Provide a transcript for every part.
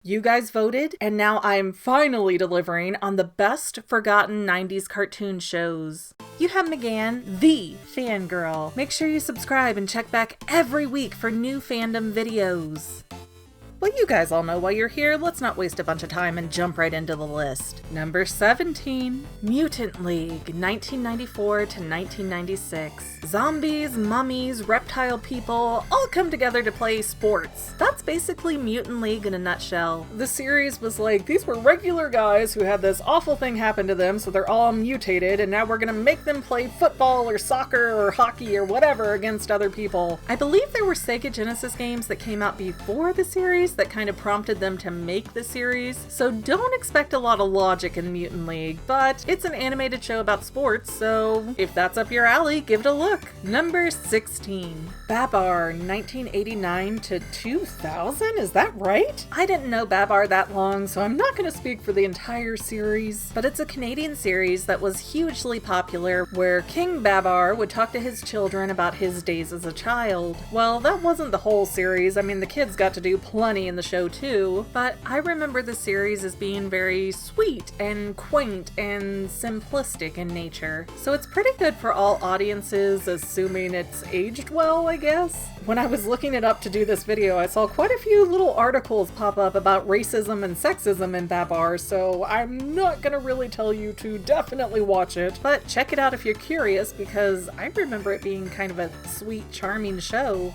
You guys voted, and now I'm finally delivering on the best forgotten 90s cartoon shows. You have McGann, the fangirl. Make sure you subscribe and check back every week for new fandom videos. Well, you guys all know why you're here. Let's not waste a bunch of time and jump right into the list. Number 17, Mutant League, 1994 to 1996. Zombies, mummies, reptile people all come together to play sports. That's basically Mutant League in a nutshell. The series was like, these were regular guys who had this awful thing happen to them, so they're all mutated, and now we're gonna make them play football or soccer or hockey or whatever against other people. I believe there were Sega Genesis games that came out before the series that kind of prompted them to make the series, so don't expect a lot of logic in Mutant League, but it's an animated show about sports, so if that's up your alley, give it a look. Number 16, Babar, 1989 to 2000, is that right? I didn't know Babar that long, so I'm not going to speak for the entire series, but it's a Canadian series that was hugely popular where King Babar would talk to his children about his days as a child. Well, that wasn't the whole series. I mean, the kids got to do plenty in the show too, but I remember the series as being very sweet and quaint and simplistic in nature. So it's pretty good for all audiences, assuming it's aged well, I guess. When I was looking it up to do this video, I saw quite a few little articles pop up about racism and sexism in Babar, so I'm not gonna really tell you to definitely watch it, but check it out if you're curious, because I remember it being kind of a sweet, charming show.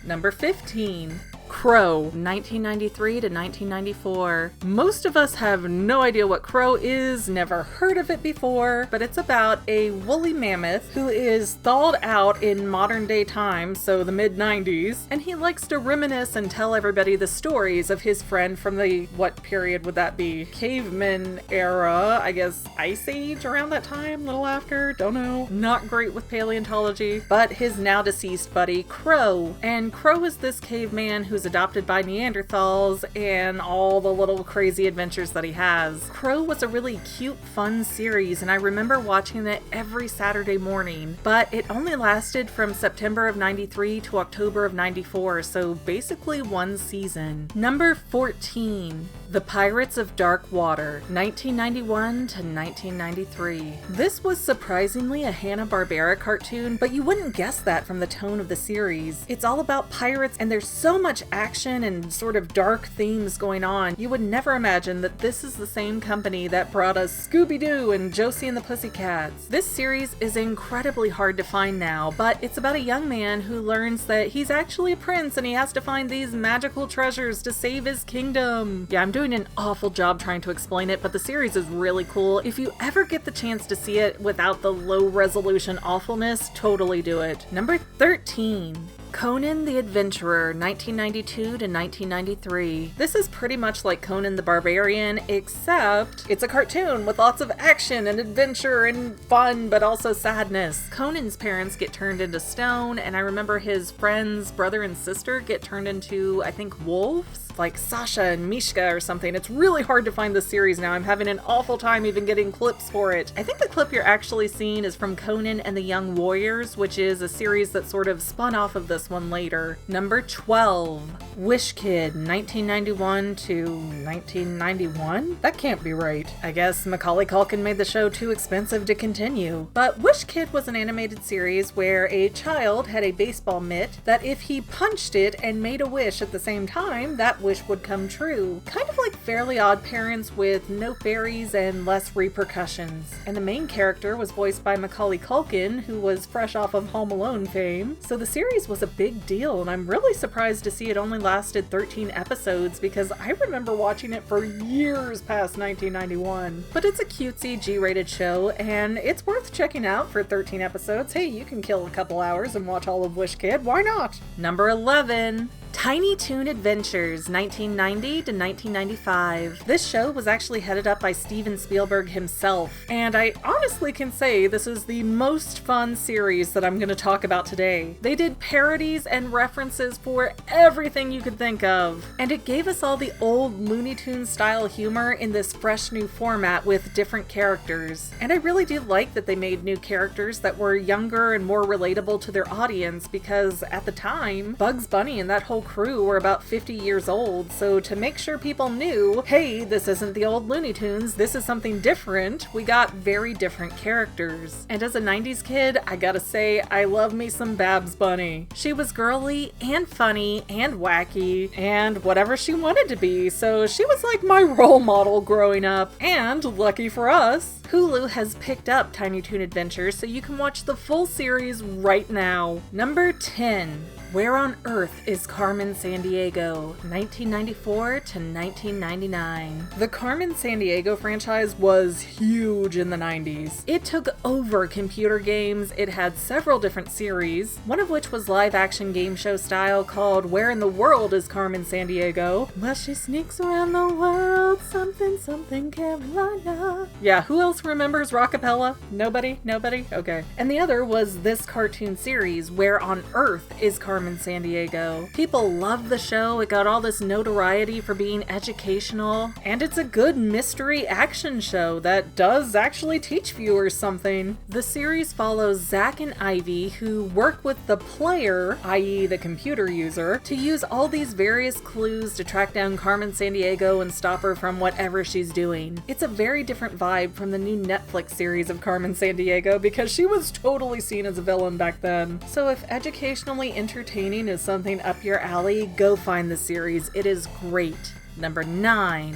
Number 15. Crow, 1993 to 1994. Most of us have no idea what Crow is, never heard of it before, but it's about a woolly mammoth who is thawed out in modern day times, so the mid-90s, and he likes to reminisce and tell everybody the stories of his friend from the, what period would that be? Caveman era, I guess Ice Age around that time, little after, don't know. Not great with paleontology, but his now deceased buddy, Crow. And Crow is this caveman who's adopted by Neanderthals and all the little crazy adventures that he has. Crow was a really cute, fun series, and I remember watching it every Saturday morning, but it only lasted from September of 93 to October of 94, so basically one season. Number 14. The Pirates of Dark Water, 1991 to 1993. This was surprisingly a Hanna-Barbera cartoon, but you wouldn't guess that from the tone of the series. It's all about pirates, and there's so much action and sort of dark themes going on. You would never imagine that this is the same company that brought us Scooby-Doo and Josie and the Pussycats. This series is incredibly hard to find now, but it's about a young man who learns that he's actually a prince and he has to find these magical treasures to save his kingdom. Yeah, I'm doing an awful job trying to explain it, but the series is really cool. If you ever get the chance to see it without the low resolution awfulness, totally do it. Number 13. Conan the Adventurer, 1992 to 1993. This is pretty much like Conan the Barbarian, except it's a cartoon with lots of action and adventure and fun, but also sadness. Conan's parents get turned into stone, and I remember his friends, brother and sister, get turned into, I think, wolves? Like Sasha and Mishka or something. It's really hard to find this series now. I'm having an awful time even getting clips for it. I think the clip you're actually seeing is from Conan and the Young Warriors, which is a series that sort of spun off of this one later. Number 12. Wish Kid, 1991 to 1991? That can't be right. I guess Macaulay Culkin made the show too expensive to continue. But Wish Kid was an animated series where a child had a baseball mitt that if he punched it and made a wish at the same time, that wish would come true. Kind of like Fairly Odd Parents with no fairies and less repercussions. And the main character was voiced by Macaulay Culkin, who was fresh off of Home Alone fame. So the series was a big deal, and I'm really surprised to see it only lasted 13 episodes because I remember watching it for years past 1991. But it's a cutesy G-rated show, and it's worth checking out for 13 episodes. Hey, you can kill a couple hours and watch all of Wish Kid, why not? Number 11. Tiny Toon Adventures, 1990 to 1995. This show was actually headed up by Steven Spielberg himself, and I honestly can say this is the most fun series that I'm going to talk about today. They did parodies and references for everything you could think of, and it gave us all the old Looney Tunes style humor in this fresh new format with different characters. And I really do like that they made new characters that were younger and more relatable to their audience, because at the time, Bugs Bunny and that whole crew were about 50 years old, so to make sure people knew, hey, this isn't the old Looney Tunes, this is something different, we got very different characters. And as a 90s kid, I gotta say, I love me some Babs Bunny. She was girly and funny and wacky and whatever she wanted to be, so she was like my role model growing up. And lucky for us, Hulu has picked up Tiny Toon Adventures, so you can watch the full series right now. Number 10. Where on Earth is Carmen Sandiego? 1994 to 1999. The Carmen Sandiego franchise was huge in the 90s. It took over computer games, it had several different series, one of which was live-action game show style called Where in the World is Carmen Sandiego? Well, she sneaks around the world, something, something, Carolina. Yeah, who else remembers Rockapella? Nobody? Nobody? Okay. And the other was this cartoon series, Where on Earth is Carmen Sandiego. People loved the show, it got all this notoriety for being educational, and it's a good mystery action show that does actually teach viewers something. The series follows Zack and Ivy, who work with the player, i.e. the computer user, to use all these various clues to track down Carmen Sandiego and stop her from whatever she's doing. It's a very different vibe from the new Netflix series of Carmen Sandiego because she was totally seen as a villain back then. So if educationally entertaining is something up your alley, go find the series. It is great. Number 9.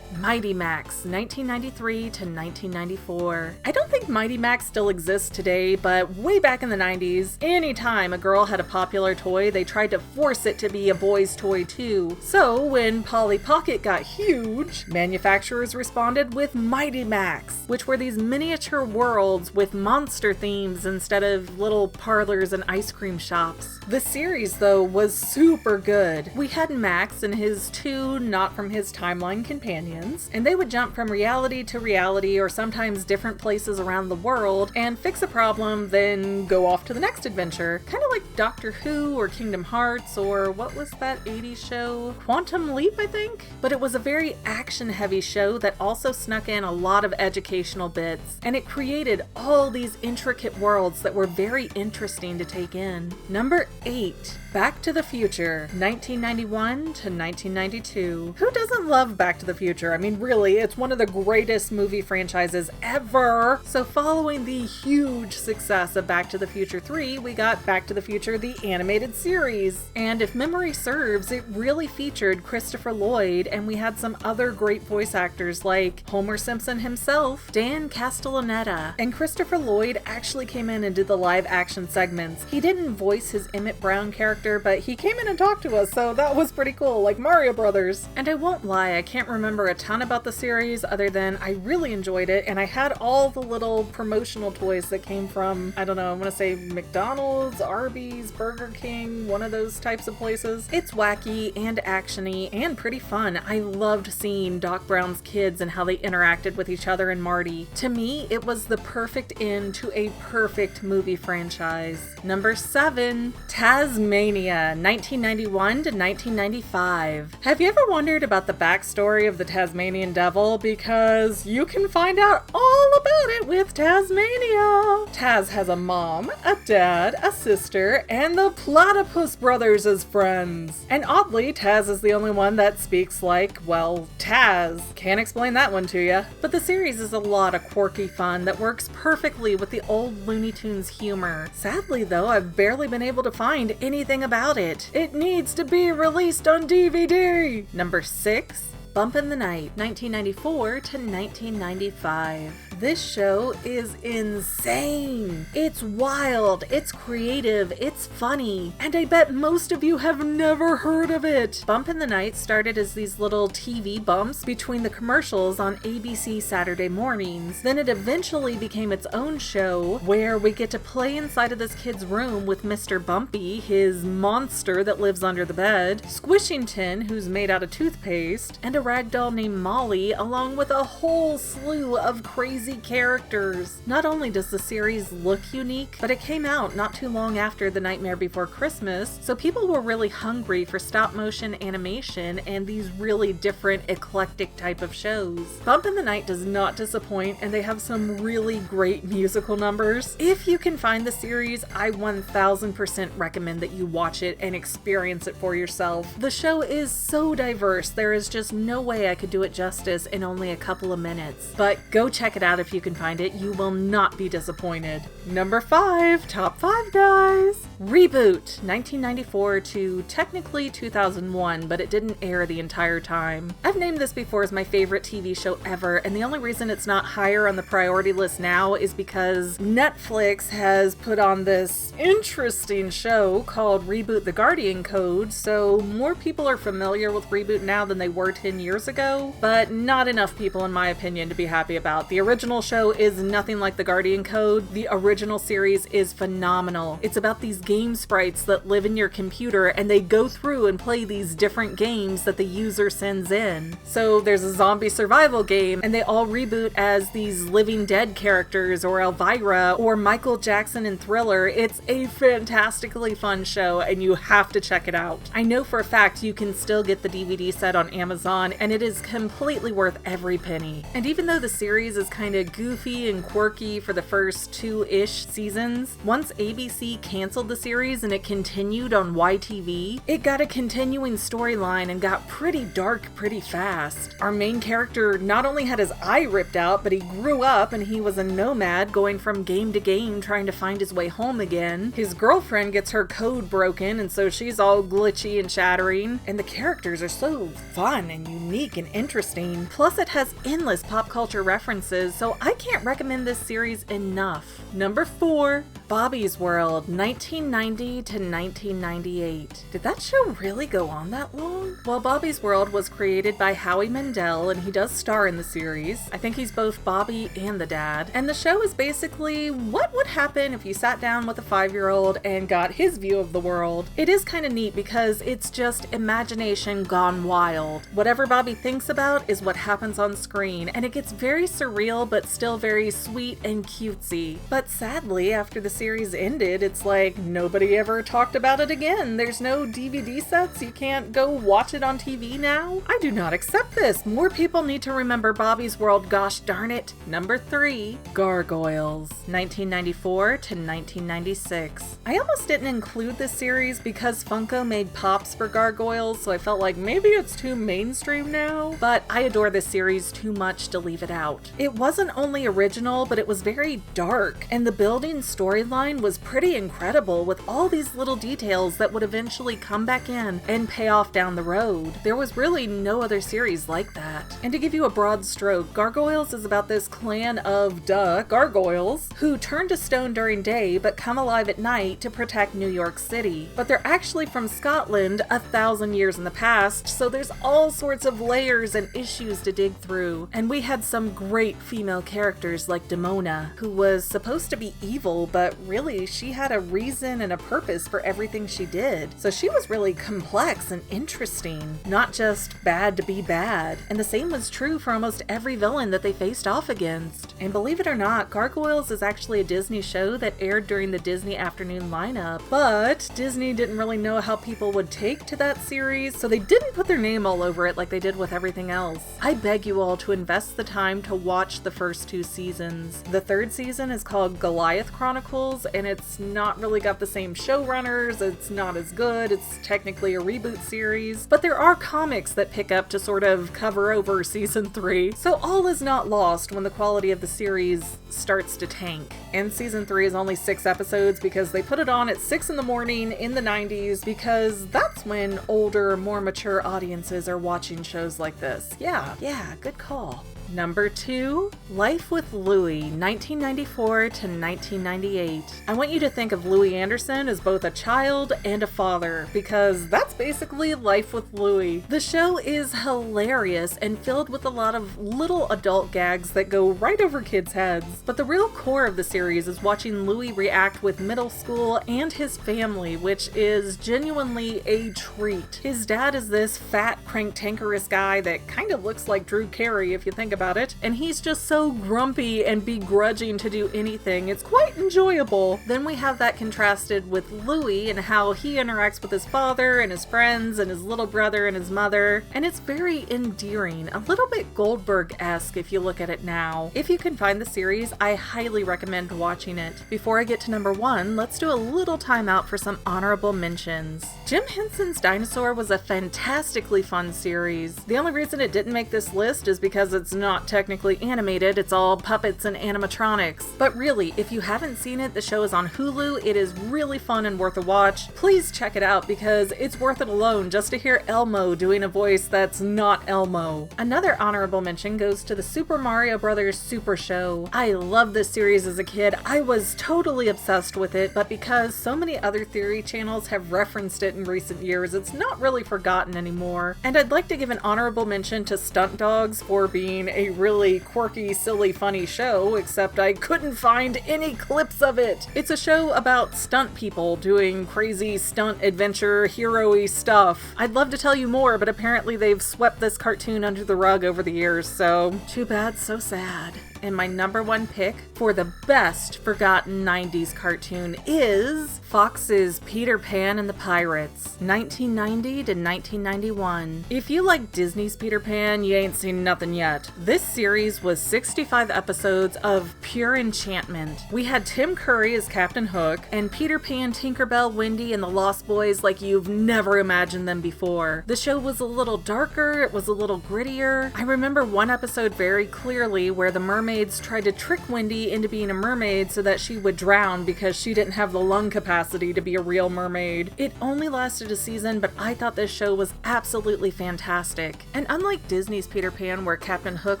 Mighty Max, 1993 to 1994. I don't think Mighty Max still exists today, but way back in the 90s, anytime a girl had a popular toy, they tried to force it to be a boy's toy too. So when Polly Pocket got huge, manufacturers responded with Mighty Max, which were these miniature worlds with monster themes instead of little parlors and ice cream shops. The series, though, was super good. We had Max and his two not-from-his-timeline companions, and they would jump from reality to reality or sometimes different places around the world and fix a problem, then go off to the next adventure. Kind of like Doctor Who or Kingdom Hearts or what was that 80s show? Quantum Leap, I think? But it was a very action-heavy show that also snuck in a lot of educational bits, and it created all these intricate worlds that were very interesting to take in. Number 8. Back to the Future, 1991 to 1992. Who doesn't love Back to the Future? I mean, really, it's one of the greatest movie franchises ever. So following the huge success of Back to the Future 3, we got Back to the Future, the animated series. And if memory serves, it really featured Christopher Lloyd, and we had some other great voice actors like Homer Simpson himself, Dan Castellaneta, and Christopher Lloyd actually came in and did the live action segments. He didn't voice his Emmett Brown character, but he came in and talked to us, so that was pretty cool, like Mario Brothers. And I won't lie, I can't remember a ton about the series other than I really enjoyed it, and I had all the little promotional toys that came from, I don't know, I want to say McDonald's, Arby's, Burger King, one of those types of places. It's wacky and actiony and pretty fun. I loved seeing Doc Brown's kids and how they interacted with each other and Marty. To me, it was the perfect end to a perfect movie franchise. Number 7. Tasmania, 1991 to 1995. Have you ever wondered about the backstory of the Tasmanian Devil? Because you can find out all about it with Tasmania. Taz has a mom, a dad, a sister, and the Platypus Brothers as friends. And oddly, Taz is the only one that speaks like, well, Taz. Can't explain that one to you. But the series is a lot of quirky fun that works perfectly with the old Looney Tunes humor. Sadly, though, I've barely been able to find anything about it. It needs to be released on DVD! Number 6. Bump in the Night, 1994 to 1995. This show is insane. It's wild, it's creative, it's funny, and I bet most of you have never heard of it. Bump in the Night started as these little TV bumps between the commercials on ABC Saturday mornings. Then it eventually became its own show where we get to play inside of this kid's room with Mr. Bumpy, his monster that lives under the bed, Squishington, who's made out of toothpaste, and a ragdoll named Molly, along with a whole slew of crazy crazy characters. Not only does the series look unique, but it came out not too long after The Nightmare Before Christmas, so people were really hungry for stop motion animation and these really different eclectic type of shows. Bump in the Night does not disappoint, and they have some really great musical numbers. If you can find the series, I 1000% recommend that you watch it and experience it for yourself. The show is so diverse, there is just no way I could do it justice in only a couple of minutes. But go check it out if you can find it, you will not be disappointed. Number 5, top 5 guys! Reboot, 1994 to technically 2001, but it didn't air the entire time. I've named this before as my favorite TV show ever, and the only reason it's not higher on the priority list now is because Netflix has put on this interesting show called Reboot the Guardian Code, so more people are familiar with Reboot now than they were 10 years ago, but not enough people in my opinion to be happy about. The original show is nothing like the Guardian Code. The original series is phenomenal. It's about these game sprites that live in your computer, and they go through and play these different games that the user sends in. So there's a zombie survival game, and they all reboot as these Living Dead characters, or Elvira, or Michael Jackson in Thriller. It's a fantastically fun show, and you have to check it out. I know for a fact you can still get the DVD set on Amazon, and it is completely worth every penny. And even though the series is kind of goofy and quirky for the first 2-ish seasons, once ABC canceled the series and it continued on YTV, it got a continuing storyline and got pretty dark pretty fast. Our main character not only had his eye ripped out, but he grew up and he was a nomad going from game to game trying to find his way home again. His girlfriend gets her code broken, and so she's all glitchy and shattering, and the characters are so fun and unique and interesting. Plus it has endless pop culture references, so I can't recommend this series enough. Number 4, Bobby's World, 1990 to 1998. Did that show really go on that long? Well, Bobby's World was created by Howie Mandel, and he does star in the series. I think he's both Bobby and the dad. And the show is basically what would happen if you sat down with a 5-year-old and got his view of the world. It is kind of neat because it's just imagination gone wild. Whatever Bobby thinks about is what happens on screen, and it gets very surreal but still very sweet and cutesy. But sadly, after the series ended, it's like nobody ever talked about it again. There's no DVD sets, you can't go watch it on TV now. I do not accept this. More people need to remember Bobby's World, gosh darn it. Number 3, Gargoyles, 1994 to 1996. I almost didn't include this series because Funko made pops for Gargoyles, so I felt like maybe it's too mainstream now, but I adore this series too much to leave it out. It wasn't only original, but it was very dark, and the building storyline was pretty incredible with all these little details that would eventually come back in and pay off down the road. There was really no other series like that. And to give you a broad stroke, Gargoyles is about this clan of, gargoyles, who turn to stone during day but come alive at night to protect New York City. But they're actually from Scotland 1,000 years in the past, so there's all sorts of layers and issues to dig through. And we had some great female characters like Demona, who was supposed to be evil, but really she had a reason and a purpose for everything she did. So she was really complex and interesting, not just bad to be bad. And the same was true for almost every villain that they faced off against. And believe it or not, Gargoyles is actually a Disney show that aired during the Disney afternoon lineup, but Disney didn't really know how people would take to that series, so they didn't put their name all over it like they did with everything else. I beg you all to invest the time to watch the first 2 seasons. The 3rd season is called Goliath Chronicles, and it's not really got the same showrunners, it's not as good, it's technically a reboot series, but there are comics that pick up to sort of cover over season 3, so all is not lost when the quality of the series starts to tank. And season 3 is only 6 episodes because they put it on at 6 in the morning in the 90s, because that's when older, more mature audiences are watching shows like this. Yeah, good call. Number 2, Life with Louie, 1994 to 1998. I want you to think of Louie Anderson as both a child and a father, because that's basically Life with Louie. The show is hilarious and filled with a lot of little adult gags that go right over kids' heads, but the real core of the series series is watching Louis react with middle school and his family, which is genuinely a treat. His dad is this fat, cranktankerous guy that kind of looks like Drew Carey if you think about it, and he's just so grumpy and begrudging to do anything. It's quite enjoyable. Then we have that contrasted with Louis and how he interacts with his father and his friends and his little brother and his mother, and it's very endearing, a little bit Goldberg-esque if you look at it now. If you can find the series, I highly recommend watching it. Before I get to number 1, let's do a little timeout for some honorable mentions. Jim Henson's Dinosaur was a fantastically fun series. The only reason it didn't make this list is because it's not technically animated, it's all puppets and animatronics. But really, if you haven't seen it, the show is on Hulu. It is really fun and worth a watch. Please check it out because it's worth it alone just to hear Elmo doing a voice that's not Elmo. Another honorable mention goes to the Super Mario Bros. Super Show. I loved this series as a kid. I was totally obsessed with it, but because so many other theory channels have referenced it in recent years, it's not really forgotten anymore. And I'd like to give an honorable mention to Stunt Dogs for being a really quirky, silly, funny show, except I couldn't find any clips of it. It's a show about stunt people doing crazy stunt adventure hero-y stuff. I'd love to tell you more, but apparently they've swept this cartoon under the rug over the years, so too bad, so sad. And my number 1 pick for the best forgotten 90s cartoon is Fox's Peter Pan and the Pirates, 1990 to 1991. If you like Disney's Peter Pan, you ain't seen nothing yet. This series was 65 episodes of pure enchantment. We had Tim Curry as Captain Hook, and Peter Pan, Tinkerbell, Wendy, and the Lost Boys like you've never imagined them before. The show was a little darker, it was a little grittier. I remember one episode very clearly where the mermaids tried to trick Wendy into being a mermaid so that she would drown because she didn't have the lung capacity to be a real mermaid. It only lasted a season, but I thought this show was absolutely fantastic. And unlike Disney's Peter Pan, where Captain Hook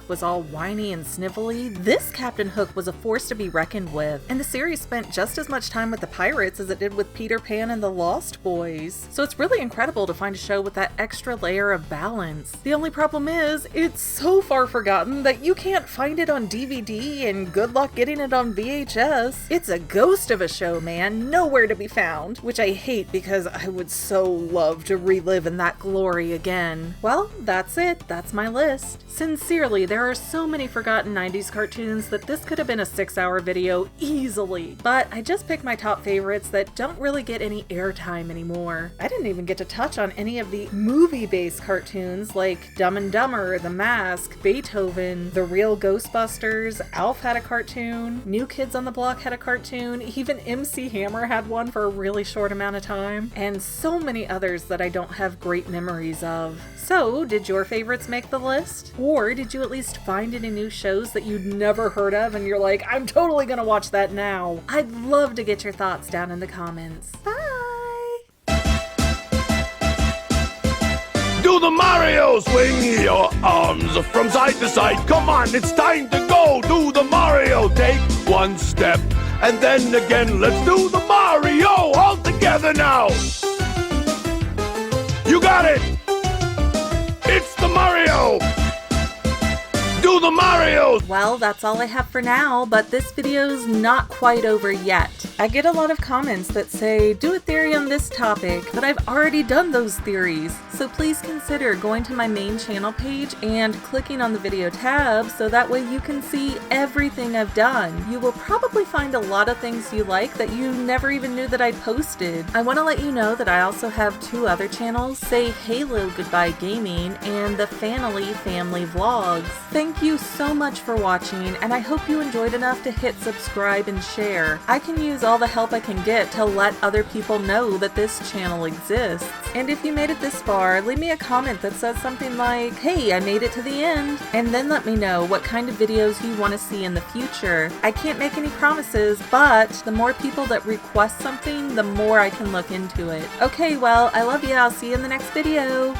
was all whiny and snivelly, this Captain Hook was a force to be reckoned with. And the series spent just as much time with the pirates as it did with Peter Pan and the Lost Boys. So it's really incredible to find a show with that extra layer of balance. The only problem is, it's so far forgotten that you can't find it on DVD, and good luck getting it on VHS. It's a ghost of a show, man, nowhere to be found, which I hate because I would so love to relive in that glory again. Well, that's it, that's my list. Sincerely, there are so many forgotten 90s cartoons that this could have been a 6-hour video easily, but I just picked my top favorites that don't really get any airtime anymore. I didn't even get to touch on any of the movie-based cartoons like Dumb and Dumber, The Mask, Beethoven, The Real Ghostbusters, Alf had a cartoon, New Kids on the Block had a cartoon, even MC Hammer had one for a really short amount of time, and so many others that I don't have great memories of. So, did your favorites make the list? Or did you at least find any new shows that you'd never heard of and you're like, I'm totally gonna watch that now? I'd love to get your thoughts down in the comments. Bye! Do the Mario, swing your arms from side to side. Come on, it's time to go. Do the Mario, take one step and then again. Let's do the Mario all together now. You got it. It's the Mario. Do the Mario! Well, that's all I have for now, but this video's not quite over yet. I get a lot of comments that say, do a theory on this topic, but I've already done those theories. So please consider going to my main channel page and clicking on the video tab so that way you can see everything I've done. You will probably find a lot of things you like that you never even knew that I'd posted. I want to let you know that I also have 2 other channels, Say Halo Goodbye Gaming and the Fanily Family Vlogs. Thank you so much for watching, and I hope you enjoyed enough to hit subscribe and share. I can use all the help I can get to let other people know that this channel exists. And if you made it this far, leave me a comment that says something like, hey, I made it to the end, and then let me know what kind of videos you want to see in the future. I can't make any promises, but the more people that request something, the more I can look into it. Okay, well, I love you. I'll see you in the next video.